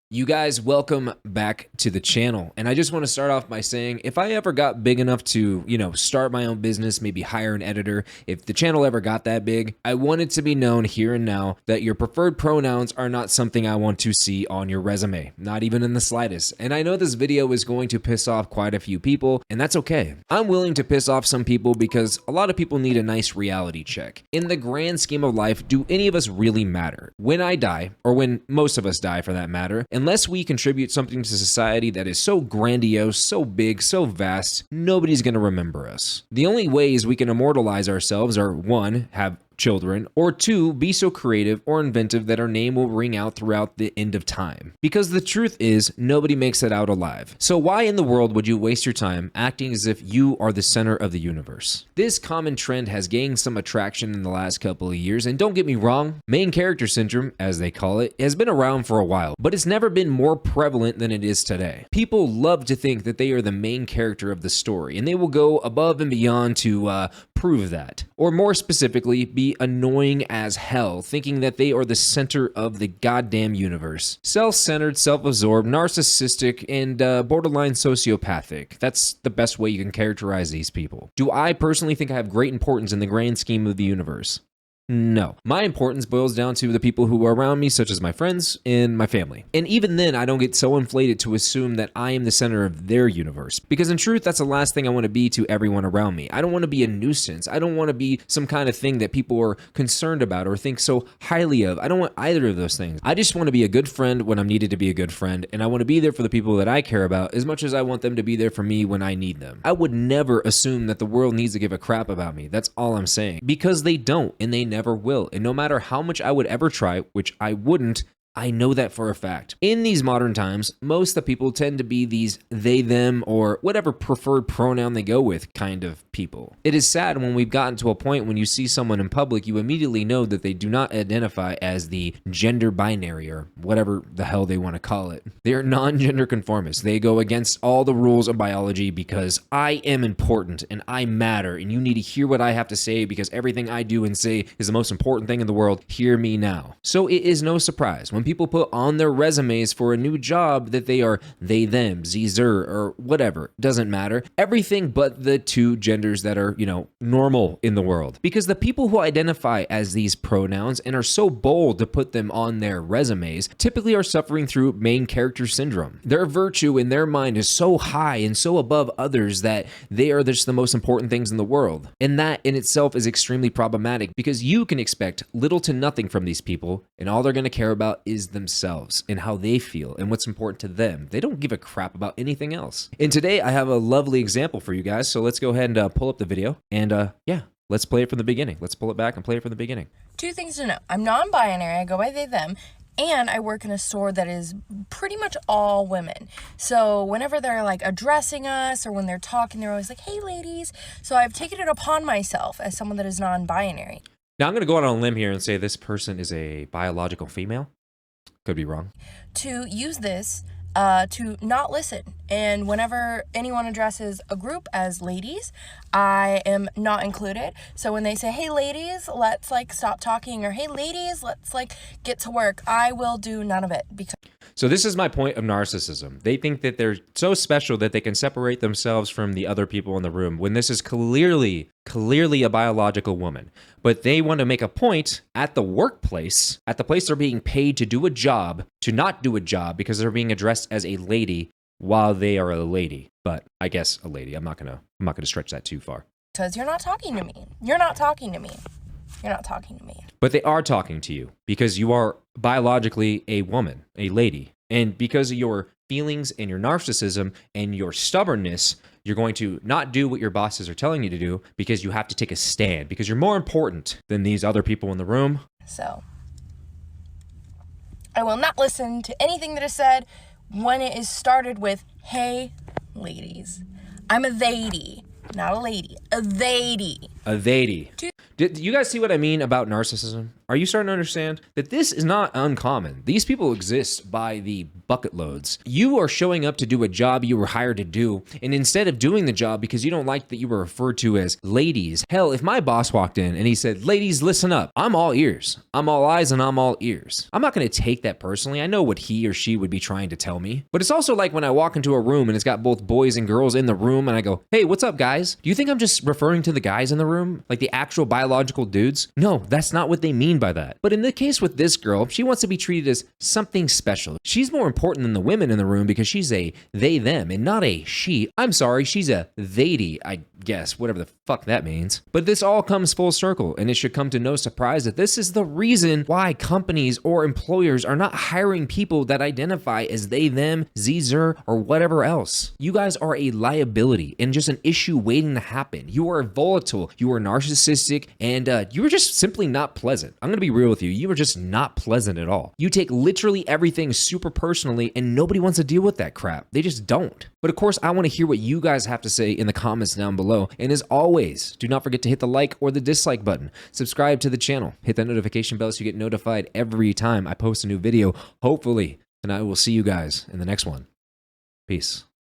You guys, welcome back to the channel. And I just want to start off by saying, if I ever got big enough to, start my own business, maybe hire an editor, if the channel ever got that big, I want it to be known here and now that your preferred pronouns are not something I want to see on your resume, not even in the slightest. And I know this video is going to piss off quite a few people, and that's okay. I'm willing to piss off some people because a lot of people need a nice reality check. In the grand scheme of life, do any of us really matter? When I die, or when most of us die for that matter, unless we contribute something to society that is so grandiose, so big, so vast, nobody's going to remember us. The only ways we can immortalize ourselves are 1, have children, or 2, be so creative or inventive that our name will ring out throughout the end of time. Because the truth is, nobody makes it out alive. So why in the world would you waste your time acting as if you are the center of the universe? This common trend has gained some attraction in the last couple of years, and don't get me wrong, main character syndrome, as they call it, has been around for a while, but it's never been more prevalent than it is today. People love to think that they are the main character of the story, and they will go above and beyond to prove that. Or more specifically, be annoying as hell, thinking that they are the center of the goddamn universe. Self-centered, self-absorbed, narcissistic, and borderline sociopathic. That's the best way you can characterize these people. Do I personally think I have great importance in the grand scheme of the universe? No. My importance boils down to the people who are around me, such as my friends and my family. And even then, I don't get so inflated to assume that I am the center of their universe. Because in truth, that's the last thing I want to be to everyone around me. I don't want to be a nuisance. I don't want to be some kind of thing that people are concerned about or think so highly of. I don't want either of those things. I just want to be a good friend when I'm needed to be a good friend. And I want to be there for the people that I care about as much as I want them to be there for me when I need them. I would never assume that the world needs to give a crap about me. That's all I'm saying. Because they don't, and they never will. And no matter how much I would ever try, which I wouldn't, I know that for a fact. In these modern times, most of the people tend to be these they, them, or whatever preferred pronoun they go with kind of people. It is sad when we've gotten to a point when you see someone in public, you immediately know that they do not identify as the gender binary or whatever the hell they want to call it. They are non-gender conformists. They go against all the rules of biology because I am important and I matter and you need to hear what I have to say because everything I do and say is the most important thing in the world. Hear me now. So it is no surprise when people put on their resumes for a new job that they are they, them, ze, zer, or whatever. Doesn't matter. Everything but the two genders that are, normal in the world. Because the people who identify as these pronouns and are so bold to put them on their resumes typically are suffering through main character syndrome. Their virtue in their mind is so high and so above others that they are just the most important things in the world. And that in itself is extremely problematic because you can expect little to nothing from these people and all they're going to care about is themselves and how they feel and what's important to them. They don't give a crap about anything else. And today I have a lovely example for you guys. So let's go ahead and pull up the video and let's play it from the beginning. Let's pull it back and play it from the beginning. Two things to know. I'm non-binary. I go by they, them. And I work in a store that is pretty much all women. So whenever they're like addressing us or when they're talking, they're always like, hey ladies. So I've taken it upon myself as someone that is non-binary. Now I'm going to go out on a limb here and say this person is a biological female. Could be wrong. To use this to not listen. And whenever anyone addresses a group as ladies, I am not included. So when they say, hey ladies, let's stop talking, or hey ladies, let's get to work, I will do none of it. So this is my point of narcissism. They think that they're so special that they can separate themselves from the other people in the room when this is clearly a biological woman. But they want to make a point at the workplace, at the place they're being paid to do a job, to not do a job because they're being addressed as a lady while they are a lady. But I guess a lady. I'm not gonna stretch that too far. Because you're not talking to me. You're not talking to me. You're not talking to me. But they are talking to you because you are biologically a woman, a lady. And because of your feelings and your narcissism and your stubbornness, you're going to not do what your bosses are telling you to do because you have to take a stand because you're more important than these other people in the room. So I will not listen to anything that is said when it is started with, hey, ladies. I'm a theydy, not a lady. A theydy. A theydy. Do you guys see what I mean about narcissism? Are you starting to understand that this is not uncommon? These people exist by the bucket loads. You are showing up to do a job you were hired to do, and instead of doing the job because you don't like that you were referred to as ladies, hell, if my boss walked in and he said, ladies, listen up, I'm all ears. I'm all eyes and I'm all ears. I'm not going to take that personally. I know what he or she would be trying to tell me. But it's also like when I walk into a room and it's got both boys and girls in the room and I go, hey, what's up, guys? Do you think I'm just referring to the guys in the room? Like the actual biological dudes? No, that's not what they mean by that. But in the case with this girl, she wants to be treated as something special. She's more important than the women in the room because she's a they, them, and not a she. I'm sorry, she's a they-ty, I guess, whatever the fuck that means. But this all comes full circle, and it should come to no surprise that this is the reason why companies or employers are not hiring people that identify as they, them, zer, or whatever else. You guys are a liability and just an issue waiting to happen. You are volatile, you are narcissistic, and you are just simply not pleasant. I'm gonna be real with you. You are just not pleasant at all. You take literally everything super personally, and nobody wants to deal with that crap. They just don't. But of course, I want to hear what you guys have to say in the comments down below. And as always, do not forget to hit the like or the dislike button. Subscribe to the channel. Hit that notification bell so you get notified every time I post a new video, hopefully. And I will see you guys in the next one. Peace.